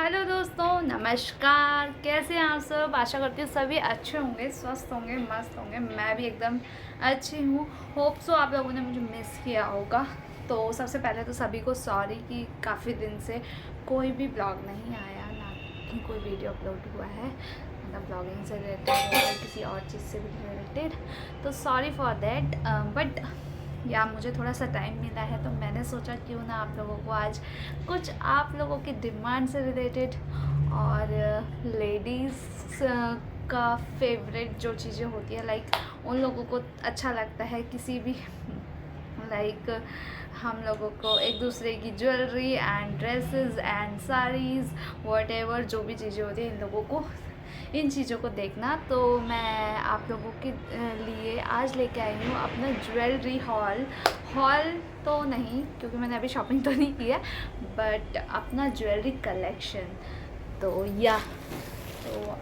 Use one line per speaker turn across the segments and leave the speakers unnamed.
Hello दोस्तों, नमस्कार। कैसे हैं आप सब? आशा करती हूँ सभी अच्छे होंगे, स्वस्थ होंगे, मस्त होंगे। मैं भी एकदम अच्छी हूँ। होप सो आप लोगों ने मुझे मिस किया होगा। तो सबसे पहले तो सभी को सॉरी कि काफ़ी दिन से कोई भी ब्लॉग नहीं आया, ना ही कोई वीडियो अपलोड हुआ है, मतलब ब्लॉगिंग से रिलेटेड या किसी और चीज़ से भी रिलेटेड। तो सॉरी फॉर देट। बट या मुझे थोड़ा सा टाइम मिला है तो मैंने सोचा क्यों ना आप लोगों को आज कुछ आप लोगों की डिमांड से रिलेटेड और लेडीज़ का फेवरेट जो चीज़ें होती है, लाइक उन लोगों को अच्छा लगता है किसी भी लाइक हम लोगों को एक दूसरे की jewellery and dresses and saris what जो भी चीज़ें होती हैं, इन लोगों को इन चीज़ों को देखना। तो मैं आप लोगों के लिए आज लेके आई हूँ अपना ज्वेलरी हॉल तो नहीं, क्योंकि मैंने अभी शॉपिंग तो नहीं की है, बट अपना ज्वेलरी कलेक्शन। तो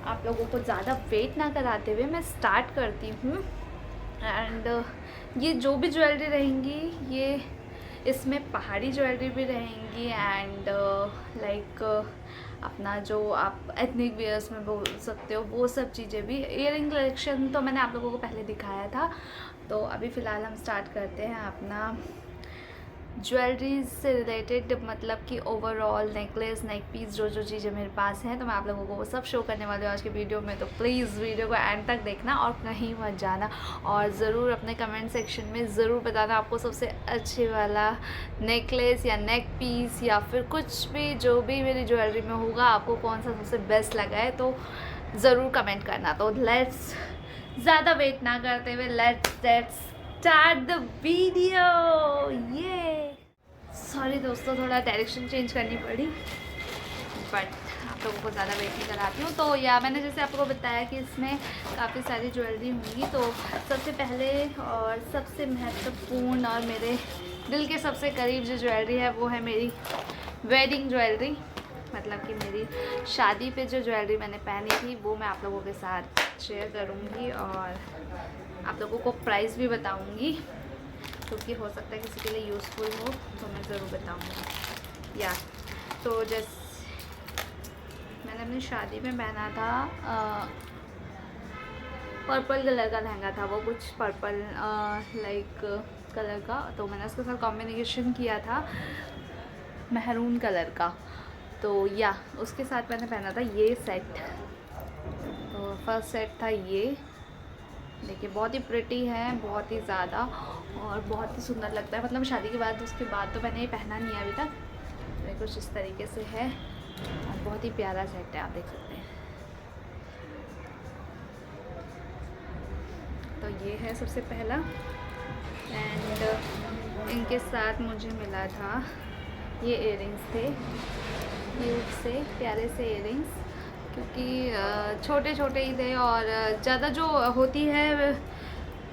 आप लोगों को ज़्यादा वेट ना कराते हुए मैं स्टार्ट करती हूँ। एंड ये जो भी ज्वेलरी रहेंगी, ये इसमें पहाड़ी ज्वेलरी भी रहेंगी एंड लाइक अपना जो आप एथनिक वेयर्स में बोल सकते हो वो सब चीज़ें भी। इयरिंग कलेक्शन तो मैंने आप लोगों को पहले दिखाया था। तो अभी फ़िलहाल हम स्टार्ट करते हैं अपना ज्वेलरीज से रिलेटेड, मतलब कि ओवरऑल नेकलेस, नेक पीस, जो जो चीज़ें मेरे पास हैं तो मैं आप लोगों को वो सब शो करने वाली हूँ आज की वीडियो में। तो प्लीज़ वीडियो को एंड तक देखना और कहीं मत जाना, और ज़रूर अपने कमेंट सेक्शन में ज़रूर बताना आपको सबसे अच्छे वाला नेकलेस या नेक पीस या फिर कुछ भी जो भी मेरी ज्वेलरी में होगा आपको कौन सा सबसे बेस्ट लगा है, तो ज़रूर कमेंट करना। तो लेट्स ज़्यादा वेट ना करते हुए लेट्स स्टार्ट द वीडियो। ये सॉरी दोस्तों, थोड़ा डायरेक्शन चेंज करनी पड़ी, बट आप लोगों को ज़्यादा वेट नहीं कराती हूँ। तो या मैंने जैसे आपको बताया कि इसमें काफ़ी सारी ज्वेलरी होंगी। तो सबसे पहले और सबसे महत्वपूर्ण और मेरे दिल के सबसे करीब जो ज्वेलरी है वो है मेरी वेडिंग ज्वेलरी, मतलब कि मेरी शादी पे जो ज्वेलरी मैंने पहनी थी वो मैं आप लोगों के साथ शेयर करूँगी और आप लोगों को प्राइस भी बताऊँगी, क्योंकि हो सकता है किसी के लिए यूज़फुल हो, तो मैं ज़रूर बताऊँगी। या तो जैसे मैंने अपनी शादी में पहना था पर्पल कलर का लहंगा था, वो कुछ पर्पल लाइक कलर का, तो मैंने उसके साथ कॉम्बिनेशन किया था महरून कलर का। तो या उसके साथ मैंने पहना था ये सेट। तो फर्स्ट सेट था ये, देखिए बहुत ही प्रिटी है, बहुत ही ज़्यादा और बहुत ही सुंदर लगता है। मतलब शादी के बाद उसके बाद तो मैंने ये पहना नहीं है अभी तक। तो कुछ इस तरीके से है और बहुत ही प्यारा सेट है, आप देख सकते हैं। तो ये है सबसे पहला। एंड इनके साथ मुझे मिला था ये इयरिंग्स थे, क्यूट से प्यारे से इयरिंग्स, क्योंकि छोटे छोटे ही थे और ज़्यादा जो होती है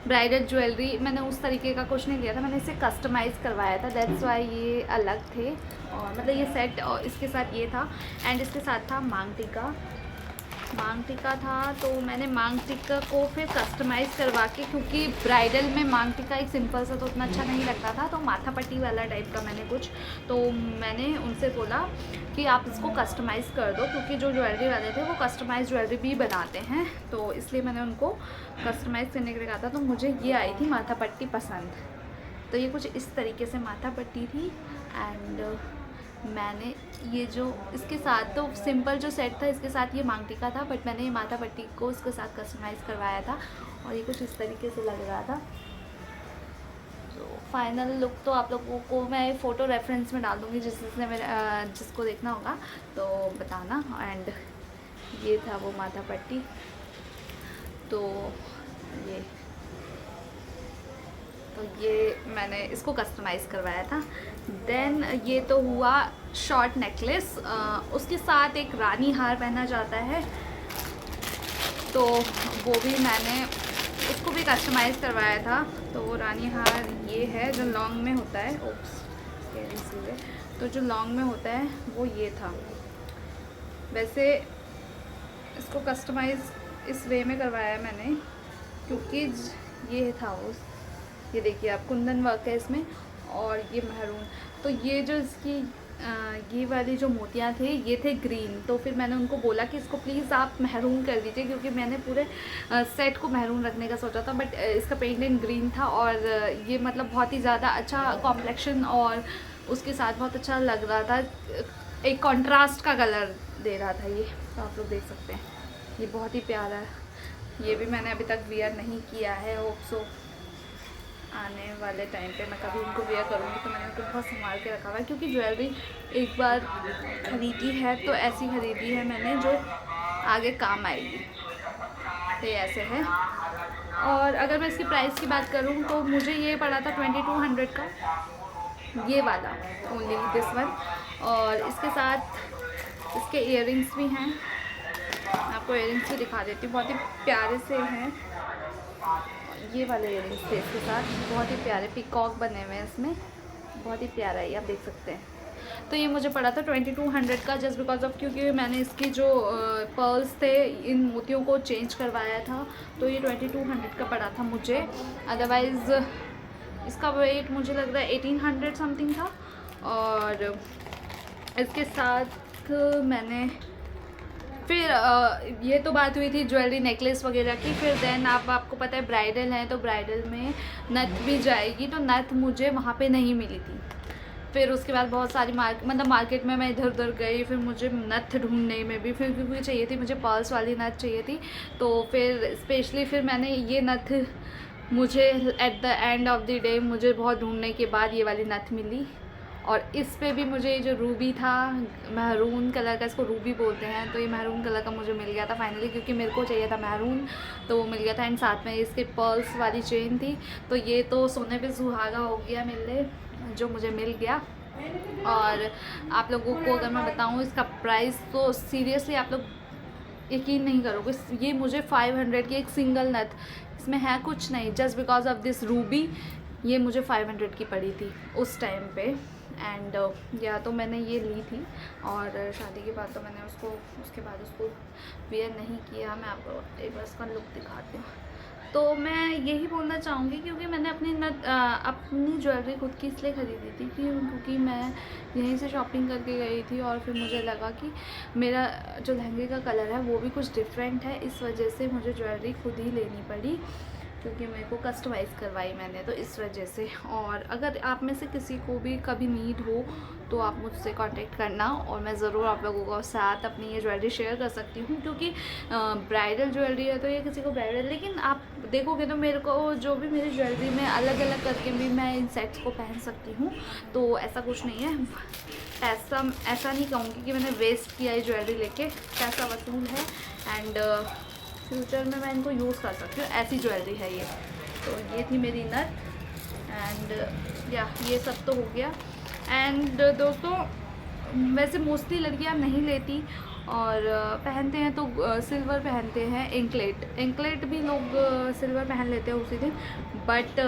ब्राइडल ज्वेलरी मैंने उस तरीके का कुछ नहीं लिया था, मैंने इसे कस्टमाइज़ करवाया था, दैट्स वाई ये अलग थे। और मतलब ये सेट और इसके साथ ये था। एंड इसके साथ था मांग टीका था। तो मैंने मांग टीका को फिर कस्टमाइज़ करवा के, क्योंकि ब्राइडल में मांग टीका एक सिंपल सा तो उतना अच्छा नहीं लगता था, तो माथा पट्टी वाला टाइप का मैंने कुछ, तो मैंने उनसे बोला कि आप इसको कस्टमाइज़ कर दो, क्योंकि जो ज्वेलरी वाले थे वो कस्टमाइज़ ज्वेलरी भी बनाते हैं, तो इसलिए मैंने उनको कस्टमाइज़ करने के लिए कहा था। तो मुझे ये आई थी माथा पट्टी पसंद। तो ये कुछ इस तरीके से माथा पट्टी थी। एंड मैंने ये जो इसके साथ तो सिंपल जो सेट था इसके साथ ये मांग टीका था, बट मैंने ये माथा पट्टी को इसके साथ कस्टमाइज़ करवाया था और ये कुछ इस तरीके से लग रहा था। तो फाइनल लुक तो आप लोगों को मैं फ़ोटो रेफरेंस में डाल दूँगी, जिसने मेरा जिसको देखना होगा तो बताना। एंड ये था वो माथा पट्टी। तो ये मैंने इसको कस्टमाइज़ करवाया था। देन ये तो हुआ शॉर्ट नेकलेस, उसके साथ एक रानी हार पहना जाता है, तो वो भी मैंने उसको भी कस्टमाइज़ करवाया था। तो वो रानी हार ये है जो लॉन्ग में होता है, ओप्स कैरी सी है, तो जो लॉन्ग में होता है वो ये था। वैसे इसको कस्टमाइज़ इस वे में करवाया मैंने, क्योंकि ये था वो, ये देखिए आप कुंदन वर्क है इसमें और ये महरून। तो ये जो इसकी ये वाली जो मोतियाँ थे ये थे ग्रीन, तो फिर मैंने उनको बोला कि इसको प्लीज़ आप महरून कर दीजिए, क्योंकि मैंने पूरे सेट को महरून रखने का सोचा था, बट इसका पेंट इन ग्रीन था और ये मतलब बहुत ही ज़्यादा अच्छा कॉम्प्लेक्शन और उसके साथ बहुत अच्छा लग रहा था, एक कॉन्ट्रास्ट का कलर दे रहा था ये। तो आप लोग देख सकते हैं ये बहुत ही प्यारा है। ये भी मैंने अभी तक वियर नहीं किया है, होप सो आने वाले टाइम पे मैं कभी इनको वेयर करूँगी तो मैंने उनको बहुत संभाल के रखा हुआ है, क्योंकि ज्वेलरी एक बार ख़रीदी है तो ऐसी ख़रीदी है मैंने जो आगे काम आएगी। तो ये ऐसे है। और अगर मैं इसकी प्राइस की बात करूँ तो मुझे ये पड़ा था 2200 का, ये वाला, ओनली दिस वन। और इसके साथ इसके इयररिंग्स भी हैं, मैं आपको इयररिंग्स भी दिखा देती हूँ, बहुत ही प्यारे से हैं। ये वाले इयररिंग्स थे इसके साथ, बहुत ही प्यारे पिकॉक बने हुए हैं इसमें, बहुत ही प्यारा है, आप देख सकते हैं। तो ये मुझे पड़ा था 2200 का, जस्ट बिकॉज ऑफ क्योंकि मैंने इसकी जो पर्ल्स थे इन मोतियों को चेंज करवाया था, तो ये 2200 का पड़ा था मुझे। अदरवाइज़ इसका वेट मुझे लग रहा है 1800 समथिंग था। और इसके साथ मैंने फिर ये तो बात हुई थी ज्वेलरी नेकलेस वगैरह की। फिर देन आपको पता है ब्राइडल है, तो ब्राइडल में नथ भी जाएगी, तो नथ मुझे वहाँ पे नहीं मिली थी। फिर उसके बाद बहुत सारी मार्केट में मैं इधर उधर गई, फिर मुझे नथ ढूंढने में भी फिर क्योंकि चाहिए थी, मुझे पर्ल्स वाली नथ चाहिए थी। तो फिर स्पेशली फिर मैंने ये नथ, मुझे at the end of the day मुझे बहुत ढूंढने के बाद ये वाली नथ मिली। और इस पे भी मुझे जो रूबी था, महरून कलर का, इसको रूबी बोलते हैं, तो ये महरून कलर का मुझे मिल गया था फाइनली, क्योंकि मेरे को चाहिए था महरून, तो वो मिल गया था। एंड साथ में इसके पर्ल्स वाली चेन थी, तो ये तो सोने पे सुहागा हो गया मिलने, जो मुझे मिल गया। और आप लोगों को अगर मैं बताऊँ इसका प्राइस, तो सीरियसली आप लोग यकीन नहीं करोगे, ये मुझे 500 की एक सिंगल नथ, इसमें है कुछ नहीं, just because of this Ruby, ये मुझे 500 की पड़ी थी उस टाइम पे। एंड या तो मैंने ये ली थी, और शादी के बाद तो मैंने उसके बाद उसको वेयर नहीं किया। मैं आपको एक बार इसका लुक दिखाती हूँ। तो मैं यही बोलना चाहूँगी, क्योंकि मैंने अपनी ज्वेलरी खुद की इसलिए ख़रीदी थी क्योंकि मैं यहीं से शॉपिंग करके गई थी, और फिर मुझे लगा कि मेरा जो लहंगे का कलर है वो भी कुछ डिफरेंट है, इस वजह से मुझे ज्वेलरी खुद ही लेनी पड़ी, क्योंकि मेरे को कस्टमाइज़ करवाई मैंने, तो इस वजह से। और अगर आप में से किसी को भी कभी नीड हो तो आप मुझसे कांटेक्ट करना, और मैं ज़रूर आप लोगों को साथ अपनी ये ज्वेलरी शेयर कर सकती हूँ, क्योंकि ब्राइडल ज्वेलरी है तो ये किसी को ब्राइडल, लेकिन आप देखोगे तो मेरे को जो भी मेरी ज्वेलरी में अलग अलग करके भी मैं इन सेट्स को पहन सकती हूँ, तो ऐसा कुछ नहीं है। ऐसा नहीं कहूँगी कि मैंने वेस्ट किया है ज्वेलरी लेके, पैसा वसूल है, एंड फ्यूचर में मैं इनको यूज़ कर सकती हूँ, ऐसी ज्वेलरी है ये। तो ये थी मेरी नथ, एंड या ये सब तो हो गया। एंड दोस्तों, वैसे मोस्टली लड़कियाँ नहीं लेती और पहनते हैं तो सिल्वर पहनते हैं, एंकलेट भी लोग सिल्वर पहन लेते हैं उसी दिन। बट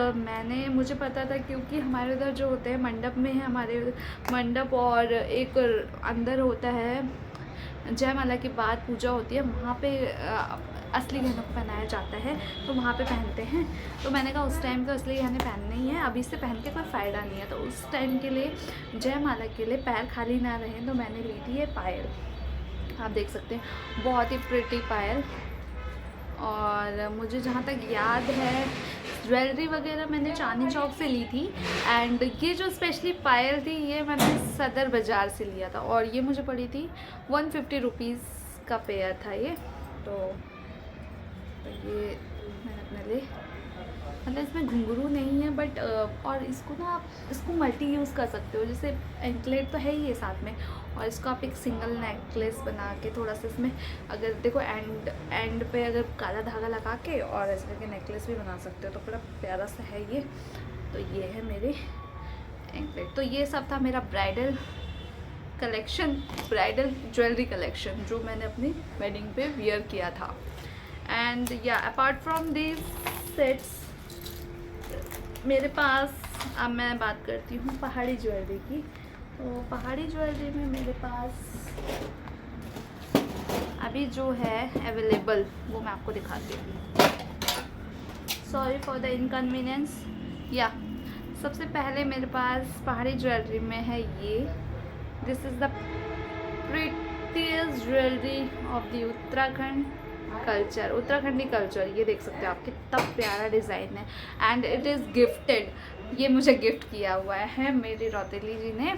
मुझे पता था, क्योंकि हमारे उधर जो होते हैं मंडप में है, हमारे मंडप और एक अंदर होता है जयमाला के बाद पूजा होती है, वहाँ पे असली गहनों को पहनाया जाता है, तो वहाँ पे पहनते हैं। तो मैंने कहा उस टाइम तो असली गहने पहनने ही है, अभी से पहन के कोई फ़ायदा नहीं है, तो उस टाइम के लिए जयमाला के लिए पैर खाली ना रहें, तो मैंने ली थी ये पायल। आप देख सकते हैं बहुत ही प्रिटी पायल। और मुझे जहाँ तक याद है ज्वेलरी वगैरह मैंने चांदनी चौक से ली थी, एंड ये जो स्पेशली पायल थी ये मैंने सदर बाज़ार से लिया था, और ये मुझे पड़ी थी 150 रुपीज़ का पेयर था ये। तो ये मैंने अपने लिए, मतलब इसमें घुंघरू नहीं है, बट और इसको ना आप इसको मल्टी यूज़ कर सकते हो, जैसे एंकलेट तो है ही है साथ में, और इसको आप एक सिंगल नेकलेस बना के थोड़ा सा इसमें, अगर देखो एंड पे अगर काला धागा लगा के और ऐसे करके नेकलेस भी बना सकते हो, तो बड़ा प्यारा सा है ये। तो ये है मेरे एंकलेट। तो ये सब था मेरा bridal collection, bridal jewellery collection, जो मैंने अपनी वेडिंग पे वियर किया था। एंड या अपार्ट फ्रॉम दिस सेट्स, मेरे पास, अब मैं बात करती हूँ पहाड़ी ज्वेलरी की। तो पहाड़ी ज्वेलरी में मेरे पास अभी जो है अवेलेबल वो मैं आपको दिखाती हूँ। Sorry for the inconvenience. या सबसे पहले मेरे पास पहाड़ी ज्वेलरी में है ये, this is the prettiest jewellery of the Uttarakhand culture, Uttarakhandi culture. ये देख सकते हो आप, कितना प्यारा डिज़ाइन है एंड इट इज़ गिफ्टेड। ये मुझे गिफ्ट किया हुआ है मेरी रौतेली जी ने,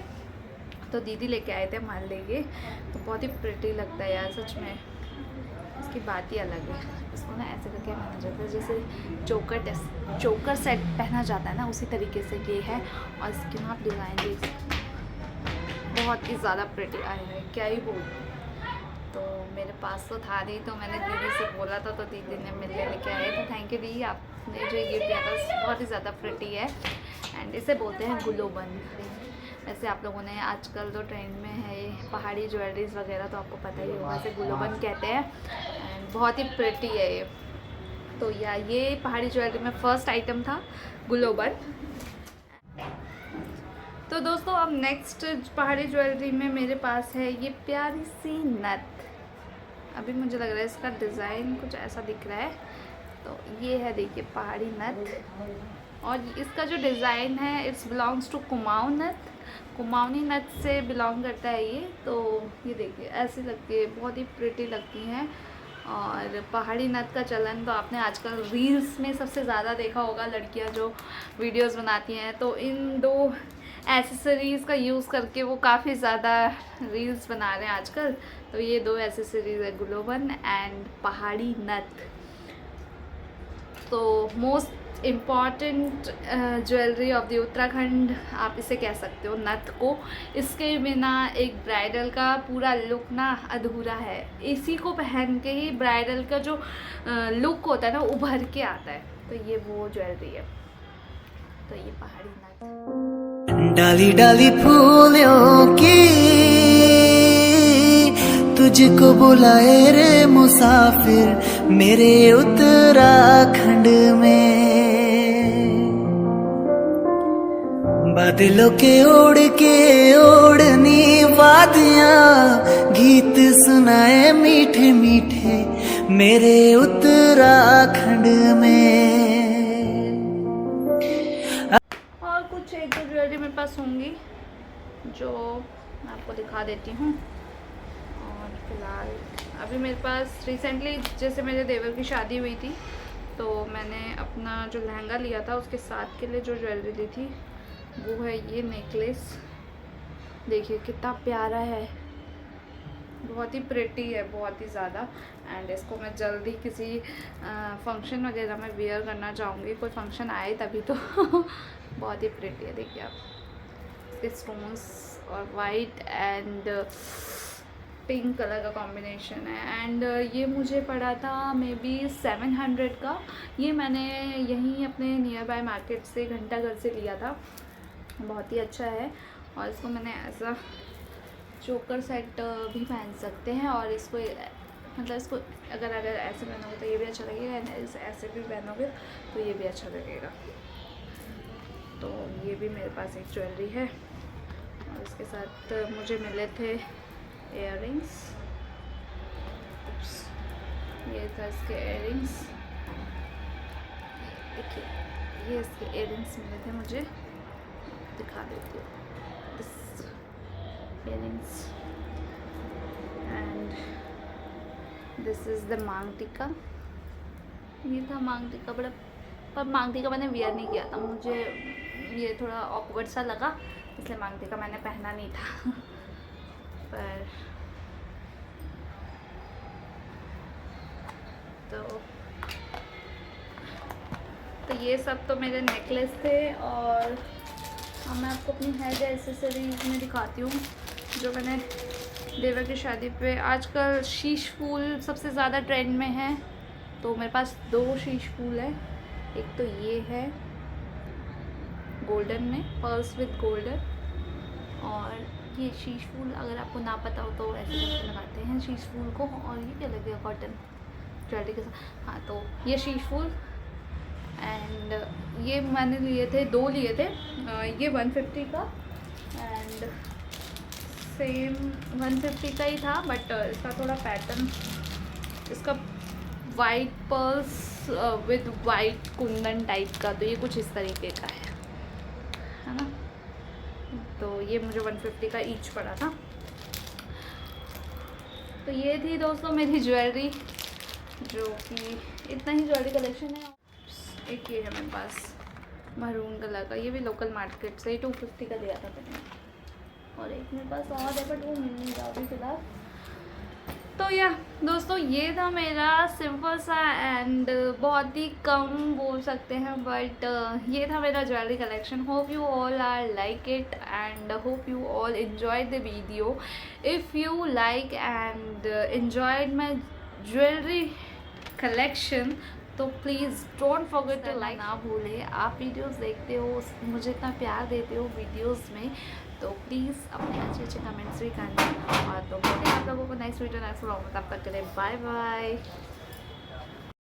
तो दीदी लेके आए थे मान लेंगे, तो बहुत ही प्रिटी लगता है यार सच में, इसकी बात ही अलग है। इसको ना ऐसे करके पहना जाता है जैसे चोकर सेट पहना जाता है ना, उसी तरीके से ये है। और इसकी ना आप डिज़ाइन देख सकते हैं, बहुत ही ज़्यादा प्रिटी आया है, क्या ही बोलूँ। तो मेरे पास तो था नहीं, तो मैंने दीदी से बोला था, तो दीदी ने मिलने लेके आए। तो थैंक यू दी, आपने जो गिफ्ट दिया था बहुत ही ज़्यादा प्रिटी है एंड इसे बोलते हैं गुलोबन। वैसे आप लोगों ने आजकल जो ट्रेंड में है ये पहाड़ी ज्वेलरीज वगैरह, तो आपको पता ही होगा, इसे गुलोबन कहते हैं एंड बहुत ही प्रिटी है ये। तो ये पहाड़ी ज्वेलरी में फर्स्ट आइटम था गुलोबन। तो दोस्तों अब नेक्स्ट पहाड़ी ज्वेलरी में मेरे पास है ये प्यारी सी नथ। अभी मुझे लग रहा है इसका डिज़ाइन कुछ ऐसा दिख रहा है, तो ये है देखिए पहाड़ी नथ। और इसका जो डिज़ाइन है इट्स बिलोंग्स टू कुमाऊं नथ, कुमाऊनी नथ से बिलोंग करता है ये। तो ये देखिए ऐसी लगती है, बहुत ही प्रिटी लगती हैं। और पहाड़ी नथ का चलन तो आपने आजकल रील्स में सबसे ज़्यादा देखा होगा, लड़कियां जो वीडियोस बनाती हैं तो इन दो एसेसरीज़ का यूज़ करके वो काफ़ी ज़्यादा रील्स बना रहे हैं आजकल। तो ये दो एसेसरीज़ है, गुलोबन एंड पहाड़ी नथ। तो most important jewellery of the Uttarakhand आप इसे कह सकते हो, नथ को। इसके बिना एक ब्राइडल का पूरा लुक ना अधूरा है। इसी को पहन के ही ब्राइडल का जो लुक होता है ना उभर के आता है। तो ये वो ज्वेलरी है, तो ये पहाड़ी नथ।
डाली डाली फूलों की तुझको बुलाए रे मुसाफिर मेरे उत्तराखंड में। बादलों के ओढ़ के ओढ़नी वादियाँ गीत सुनाए मीठे मीठे मेरे उत्तराखंड में।
और कुछ एक दो ज्वेलरी मेरे पास होंगी जो मैं आपको दिखा देती हूँ। और फिलहाल अभी मेरे पास रिसेंटली जैसे मेरे देवर की शादी हुई थी, तो मैंने अपना जो लहंगा लिया था उसके साथ के लिए जो ज्वेलरी ली थी वो है ये नेकलेस। देखिए कितना प्यारा है, बहुत ही प्रिटी है, बहुत ही ज़्यादा। एंड इसको मैं जल्दी किसी फंक्शन वगैरह में वियर करना चाहूँगी, कोई फंक्शन आए तभी तो। बहुत ही प्रिटी है, देखिए आप, इसके स्टोन्स और वाइट एंड पिंक कलर का कॉम्बिनेशन है। एंड ये मुझे पड़ा था मे बी 700 का। ये मैंने यहीं अपने नियर बाय मार्केट से घंटाघर से लिया था, बहुत ही अच्छा है। और इसको मैंने ऐसा चोकर सेट भी पहन सकते हैं, और इसको मतलब इसको अगर ऐसे पहनोगे तो ये भी अच्छा लगेगा, एंड ऐसे भी पहनोगे तो ये भी अच्छा लगेगा। तो ये भी मेरे पास एक ज्वेलरी है। और इसके साथ मुझे मिले थे इयररिंग्स, ये था इसके इयररिंग्स। देखिए ये इसके इयररिंग्स मिले थे मुझे, दिखा देती हूँ। This earrings and this is the मांग टीका। ये था मांग टीका, बड़ा पर मांग टीका मैंने वियर नहीं किया था, मुझे ये थोड़ा ऑकवर्ड सा लगा, इसलिए मांग टीका मैंने पहना नहीं था। पर तो ये सब तो मेरे नेकलेस थे। और अब मैं आपको अपनी हेयर एक्सेसरीज में दिखाती हूँ जो मैंने देवर की शादी पे। आजकल शीश फूल सबसे ज़्यादा ट्रेंड में है, तो मेरे पास 2 शीश फूल है। एक तो ये है गोल्डन में, पर्ल्स विद गोल्डन, और ये शीश फूल अगर आपको ना पता हो तो ऐसे करके लगाते हैं शीश फूल को। और ये क्या लगेगा कॉटन ज्वेलरी के साथ। हाँ, तो ये शीश फूल एंड ये मैंने लिए थे, 2 लिए थे। ये 150 का एंड सेम 150 का ही था, बट इसका थोड़ा पैटर्न, इसका white pearls with white Kundan type का, तो ये कुछ इस तरीके का है ना। तो ये मुझे 150 का ईच पड़ा था। तो ये थी दोस्तों मेरी ज्वेलरी, जो कि इतना ही ज्वेलरी कलेक्शन है। एक ये है मेरे पास मरून कलर का, ये भी लोकल मार्केट से 250 का लिया था मैंने। और एक मेरे पास और है बट वो मिल नहीं रहा अभी फिलहाल। तो या दोस्तों ये था मेरा सिंपल सा एंड बहुत ही कम बोल सकते हैं बट ये था मेरा jewellery collection. Hope you all are like it and hope you all enjoyed the video. If you like and enjoyed my jewelry collection तो please don't forget to like. ना भूलें, आप वीडियोस देखते हो, मुझे इतना प्यार देते हो वीडियोस में, तो प्लीज़ अपने अच्छे अच्छे कमेंट्स भी करना। और तो बोलते हैं आप लोगों को नेक्स्ट वीडियो नेक्स्ट व्लॉग में, तब तक के लिए बाय बाय।